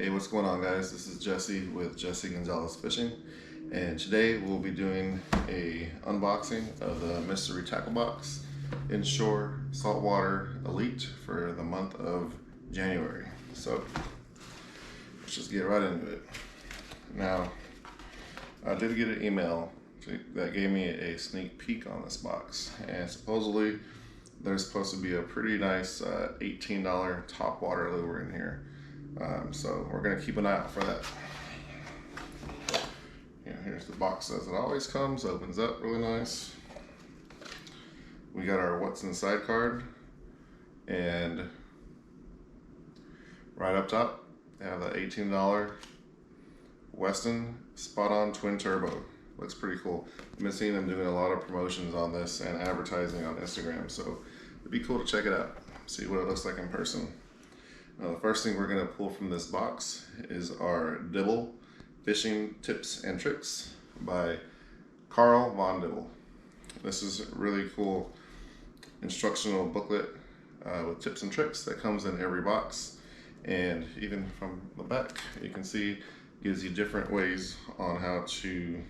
Hey, what's going on, guys? This is Jesse with Jesse Gonzalez Fishing, and today we'll be doing a unboxing of the mystery tackle box Inshore Saltwater Elite for the month of January. So let's just get right into it. Now, I did get an email that gave me a sneak peek on this box, and supposedly there's supposed to be a pretty nice $18 top water lure in here. So we're gonna keep an eye out for that. Here's the box as it always comes, opens up really nice. We got our what's inside card, and right up top they have the $18 Weston Spot On Twin Turbo. Looks pretty cool. I've been seeing them doing a lot of promotions on this and advertising on Instagram, so it'd be cool to check it out, see what it looks like in person. Now, the first thing we're going to pull from this box is our Dibble Fishing Tips and Tricks by Carl Von Dibble. This is a really cool instructional booklet with tips and tricks that comes in every box, and even from the back you can see gives you different ways on how to,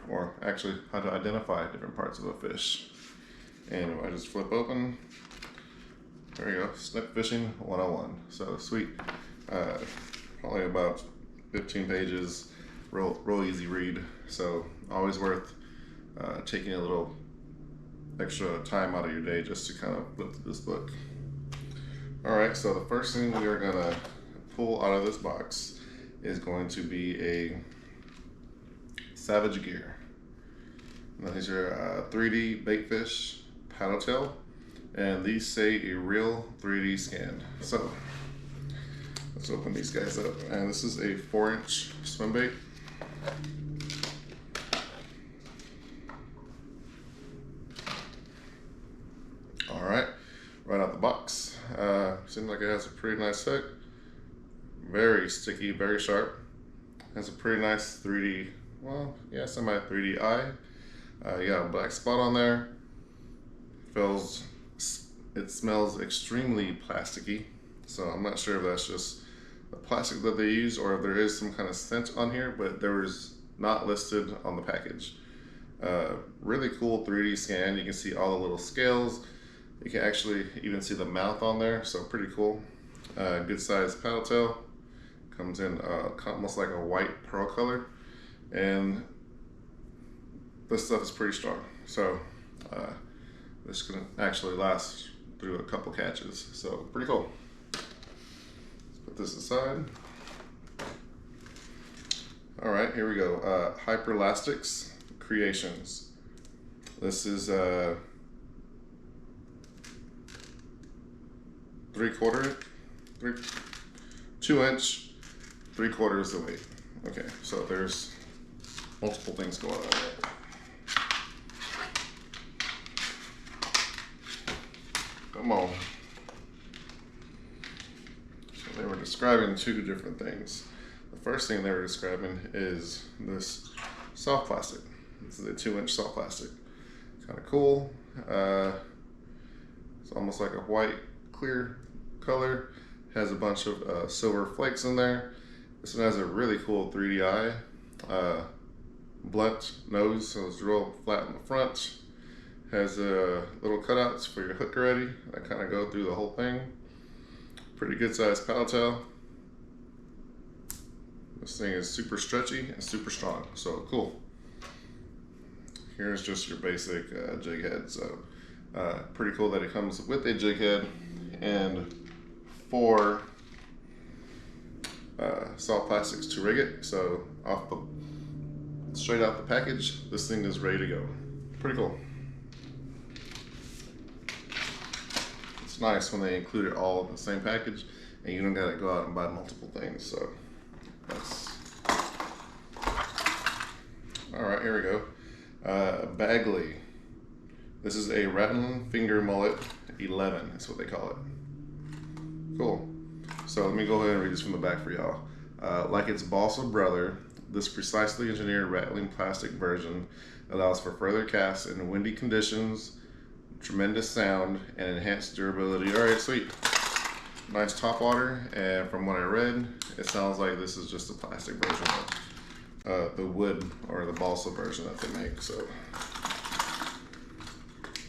or actually how to identify different parts of a fish. And if I just flip open, there you go, Snook Fishing 101. So sweet. Probably about 15 pages, real easy read. So always worth taking a little extra time out of your day just to kind of flip through this book. Alright, so the first thing we are gonna pull out of this box is going to be a Savage Gear. Now, these are 3D baitfish paddle tail, and these say a real 3D scan. So let's open these guys up, and this is a 4-inch swim bait. All right, right out the box, seems like it has a pretty nice hook. Very sticky, very sharp. Has a pretty nice 3D, well, yeah, semi 3D eye. You got a black spot on there. It smells extremely plasticky, so I'm not sure if that's just the plastic that they use or if there is some kind of scent on here, but there was not listed on the package. Really cool 3D scan. You can see all the little scales. You can actually even see the mouth on there, so pretty cool. Good size paddle tail. Comes in almost like a white pearl color, and this stuff is pretty strong. So this can actually last through a couple catches, so pretty cool. Let's put this aside. All right, here we go. Hyperlastics Creations. This is 2-inch, 3/4 the weight. Okay, so there's multiple things going on there. Come on. So they were describing two different things. The first thing they were describing is this soft plastic. This is a 2-inch soft plastic. Kind of cool. It's almost like a white, clear color. Has a bunch of silver flakes in there. This one has a really cool 3D eye. Blunt nose, so it's real flat in the front. Has little cutouts for your hook already that kind of go through the whole thing. Pretty good sized paddle tail. This thing is super stretchy and super strong, so cool. Here's just your basic jig head. So pretty cool that it comes with a jig head and 4 soft plastics to rig it. So straight out the package, this thing is ready to go. Pretty cool. It's nice when they include it all in the same package and you don't gotta go out and buy multiple things. So that's all right. Here we go. Bagley. This is a Rattling Finger Mullet 11. That's what they call it. Cool. So let me go ahead and read this from the back for y'all. Like its balsa brother, this precisely engineered rattling plastic version allows for further casts in windy conditions, tremendous sound, and enhanced durability. All right, sweet. nice top water, and from what I read, it sounds like this is just a plastic version of the wood or the balsa version that they make. So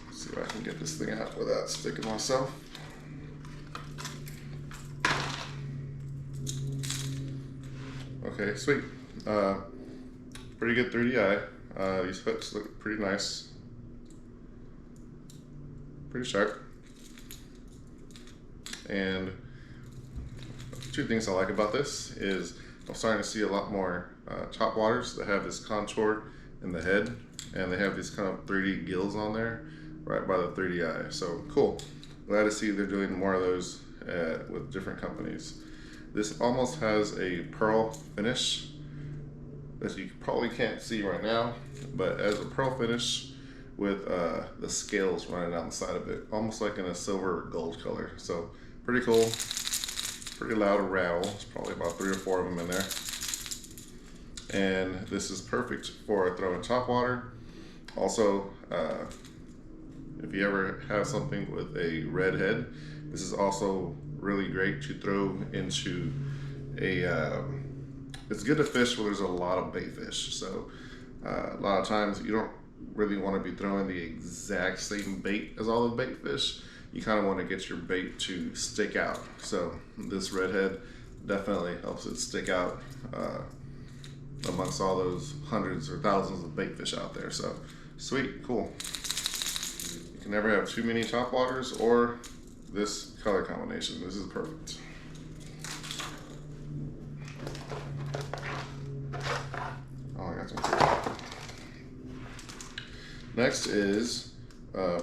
let's see if I can get this thing out without sticking myself. Okay, sweet. Pretty good 3DI. These hooks look pretty nice, pretty sharp. And two things I like about this is I'm starting to see a lot more top waters that have this contour in the head, and they have these kind of 3D gills on there right by the 3DI. So cool. Glad to see they're doing more of those with different companies. This almost has a pearl finish that you probably can't see right now, but as a pearl finish with the scales running down the side of it, almost like in a silver gold color. So pretty cool, pretty loud rattle. There's probably about 3 or 4 of them in there. And this is perfect for throwing top water. Also, if you ever have something with a red head, this is also really great to throw into a, it's good to fish where there's a lot of bait fish. So a lot of times you don't really want to be throwing the exact same bait as all the bait fish. You kind of want to get your bait to stick out. So this redhead definitely helps it stick out amongst all those hundreds or thousands of bait fish out there. So sweet, cool. You can never have too many top waters or this color combination. This is perfect. Oh, I got some. Next is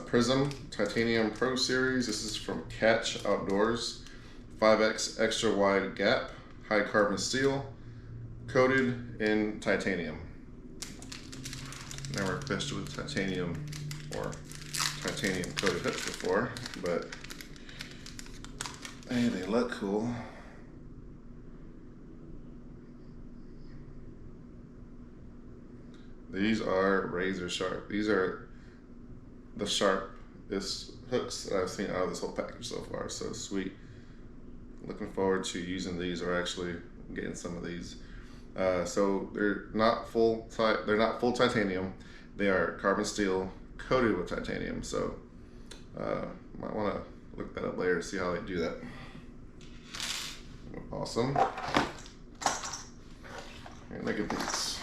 Prism Titanium Pro Series. This is from Catch Outdoors. 5X extra wide gap, high carbon steel, coated in titanium. Never fished with titanium or titanium coated hooks before, but hey, they look cool. These are razor sharp. These are the sharpest hooks that I've seen out of this whole package so far. So sweet. Looking forward to using these, or actually getting some of these. So they're not full titanium. They are carbon steel coated with titanium. So might want to look that up later to see how they do that. Awesome. And look at these.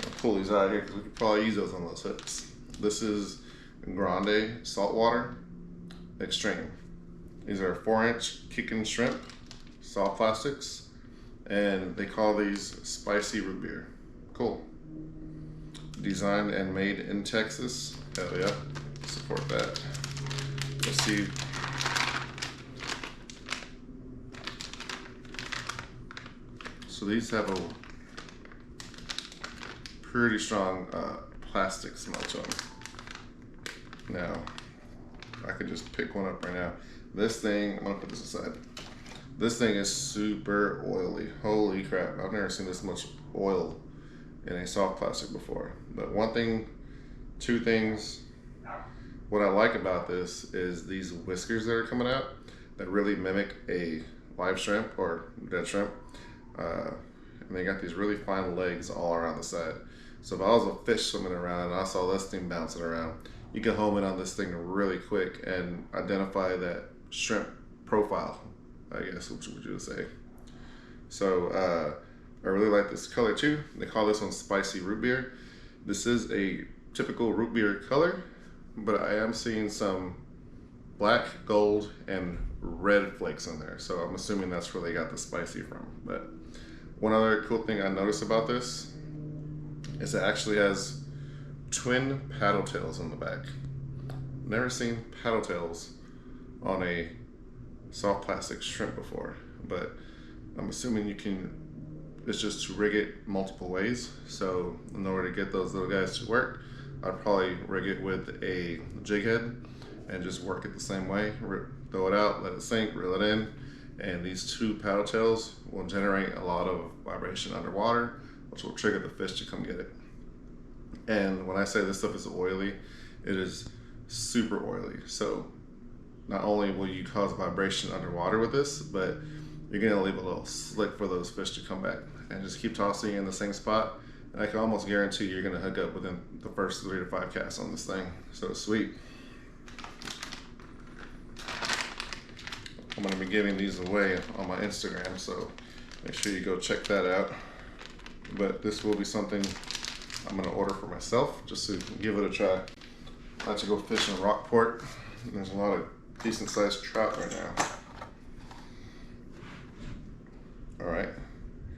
I'll pull these out of here because we could probably use those on those hooks. This is Grande Saltwater Extreme. These are 4-inch kicking shrimp, soft plastics, and they call these spicy root beer. Cool. Designed and made in Texas. Hell yeah, support that. Let's see. So these have a pretty strong plastic smell to them. Now, I could just pick one up right now. This thing, I'm gonna put this aside. This thing is super oily. Holy crap, I've never seen this much oil in a soft plastic before. But two things, what I like about this is these whiskers that are coming out that really mimic a live shrimp or dead shrimp. And they got these really fine legs all around the side. So if I was a fish swimming around and I saw this thing bouncing around, you can home in on this thing really quick and identify that shrimp profile, I guess, which would you say. So I really like this color too. They call this one spicy root beer. This is a typical root beer color, but I am seeing some black, gold, and red flakes in there. So I'm assuming that's where they got the spicy from. But one other cool thing I noticed about this is it actually has twin paddle tails on the back. Never seen paddle tails on a soft plastic shrimp before, but I'm assuming it's just to rig it multiple ways. So in order to get those little guys to work, I'd probably rig it with a jig head and just work it the same way. Throw it out, let it sink, reel it in, and these two paddle tails will generate a lot of vibration underwater, which will trigger the fish to come get it. And when I say this stuff is oily, it is super oily. So not only will you cause vibration underwater with this, but you're gonna leave a little slick for those fish to come back. And just keep tossing in the same spot, and I can almost guarantee you're gonna hook up within the first 3 to 5 casts on this thing. So sweet. I'm gonna be giving these away on my Instagram, so make sure you go check that out. But this will be something I'm gonna order for myself, just to give it a try. I like to go fish in Rockport, and there's a lot of decent sized trout right now. All right,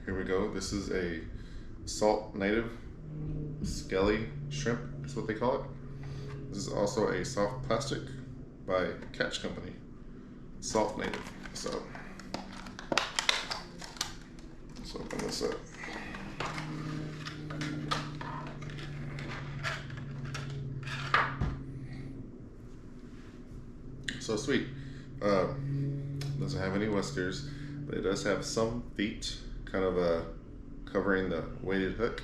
here we go. This is a salt native skelly shrimp, that's what they call it. This is also a soft plastic by Catch Company, salt native. So let's open this up. So sweet. Doesn't have any whiskers, but it does have some feet, kind of covering the weighted hook.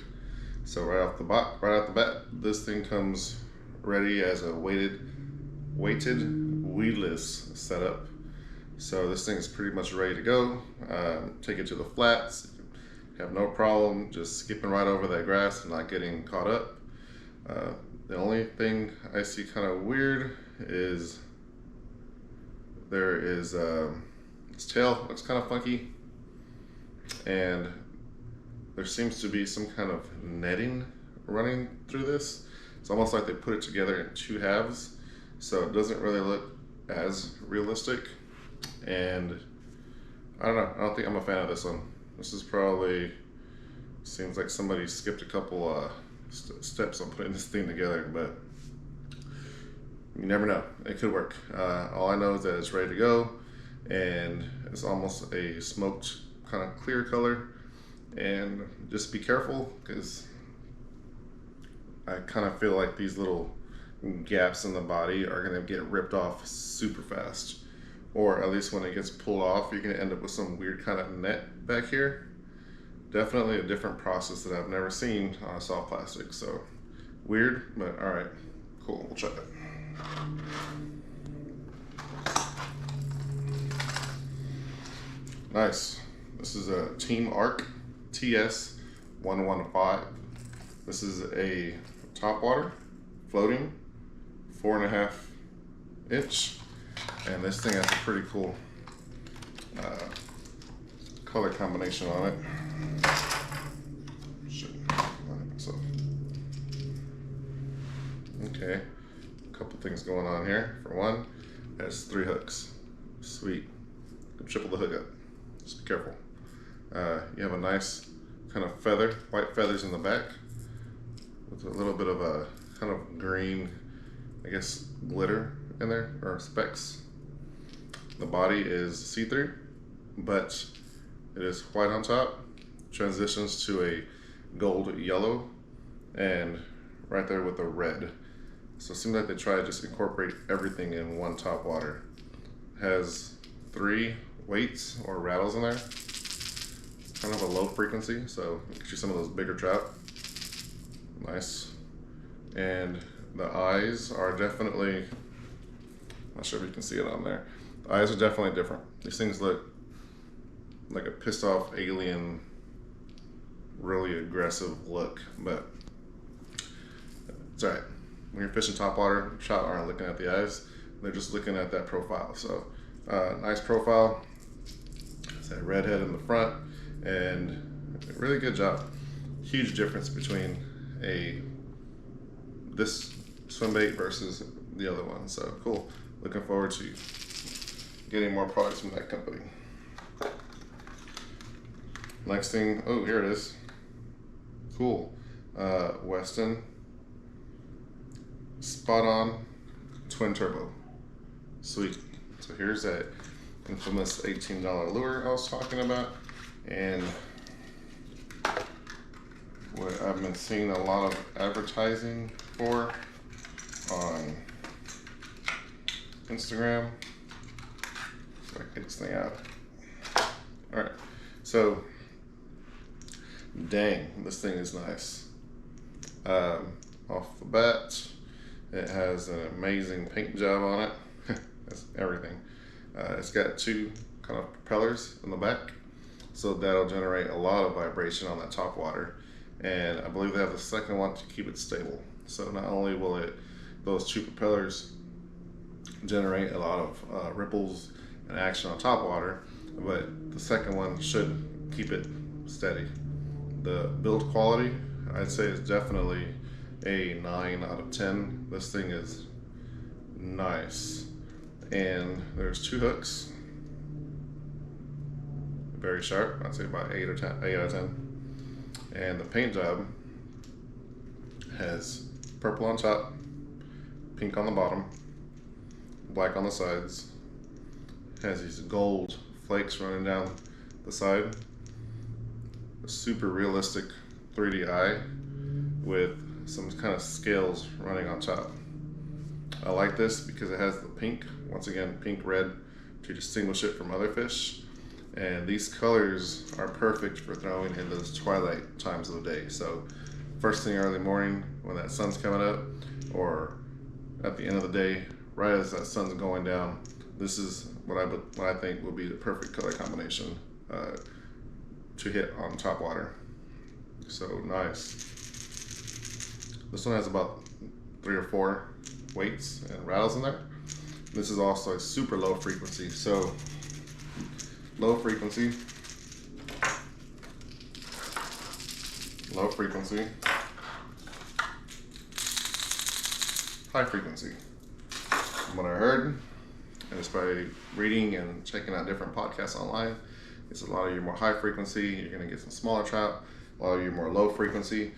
So right off the bat, this thing comes ready as a weighted weedless setup. So this thing is pretty much ready to go. Take it to the flats. Have no problem just skipping right over that grass and not getting caught up. The only thing I see kind of weird is there is its tail looks kind of funky, and there seems to be some kind of netting running through this. It's almost like they put it together in 2 halves, so it doesn't really look as realistic. And I don't know, I don't think I'm a fan of this one. This is probably, seems like somebody skipped a couple steps on putting this thing together, but you never know, it could work. All I know is that it's ready to go, and it's almost a smoked kind of clear color. And just be careful, because I kind of feel like these little gaps in the body are going to get ripped off super fast, or at least when it gets pulled off, you're going to end up with some weird kind of net back here. Definitely a different process that I've never seen on a soft plastic. So weird, but all right, cool, we'll check it. Nice. This is a Team Arc TS115. This is a topwater floating 4.5 inch, and this thing has a pretty cool color combination on it. Okay, a couple things going on here. For one, it has 3 hooks. Sweet. Triple the hook up. Just be careful. You have a nice kind of feather, white feathers in the back, with a little bit of a kind of green, I guess, glitter in there, or specks. The body is see-through, but it is white on top, transitions to a gold yellow, and right there with a red. So it seems like they try to just incorporate everything in one top water. Has 3 weights or rattles in there. Kind of a low frequency, so get you some of those bigger trout. Nice. And the eyes are definitely, not sure if you can see it on there. The eyes are definitely different. These things look like a pissed off alien, really aggressive look, but it's all right. When you're fishing topwater, trout aren't looking at the eyes, they're just looking at that profile. So nice profile. It's that red head in the front, and a really good job. Huge difference between this swim bait versus the other one. So cool. Looking forward to getting more products from that company. Next thing, oh, here it is. Cool. Weston Spot On Twin Turbo. Sweet. So here's that infamous $18 lure I was talking about, and what I've been seeing a lot of advertising for on Instagram. So I can get this thing out. All right, so dang, this thing is nice. Off the bat, it has an amazing paint job on it. everything. It's got two kind of propellers in the back, so that'll generate a lot of vibration on that top water. And I believe they have the second one to keep it stable. So not only will those two propellers generate a lot of ripples and action on top water, but the second one should keep it steady. The build quality, I'd say, is definitely a 9 out of 10. This thing is nice. And there's two hooks, very sharp. I'd say about 8 out of 10. And the paint job has purple on top, pink on the bottom, black on the sides. Has these gold flakes running down the side. A super realistic 3D eye with some kind of scales running on top. I like this because it has the pink, once again, pink red, to distinguish it from other fish. And these colors are perfect for throwing in those twilight times of the day. So first thing early morning when that sun's coming up, or at the end of the day, right as that sun's going down, this is what I think would be the perfect color combination to hit on top water. So nice. This one has about 3 or 4 weights and rattles in there. This is also a super low frequency. So low frequency, high frequency. From what I heard, and it's by reading and checking out different podcasts online, it's a lot of your more high frequency, you're going to get some smaller trout. A lot of your more low frequency,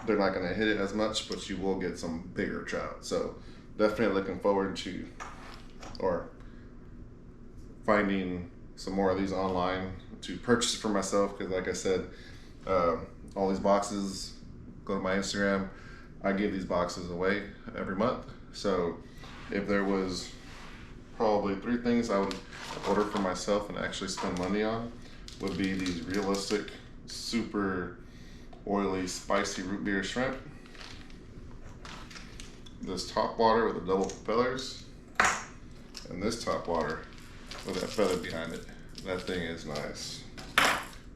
they're not going to hit it as much, but you will get some bigger trout. So definitely looking forward to finding some more of these online to purchase for myself, because like I said, all these boxes, go to my Instagram, I give these boxes away every month. So if there was probably 3 things I would order for myself and actually spend money on, would be these realistic, super oily, spicy root beer shrimp, this top water with the double propellers, and this top water with that feather behind it. That thing is nice.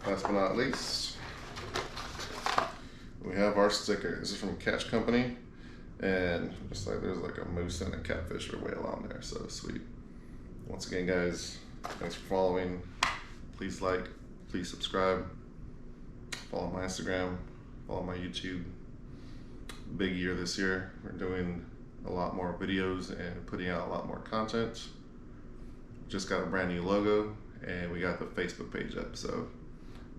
Last but not least, we have our sticker. This is from Catch Company, and just like there's like a moose and a catfish or whale on there, so sweet. Once again, guys, thanks for following. Please like, please subscribe, follow my Instagram, follow my YouTube. Big year this year. We're doing a lot more videos and putting out a lot more content. Just got a brand new logo, and we got the Facebook page up, so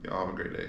y'all have a great day.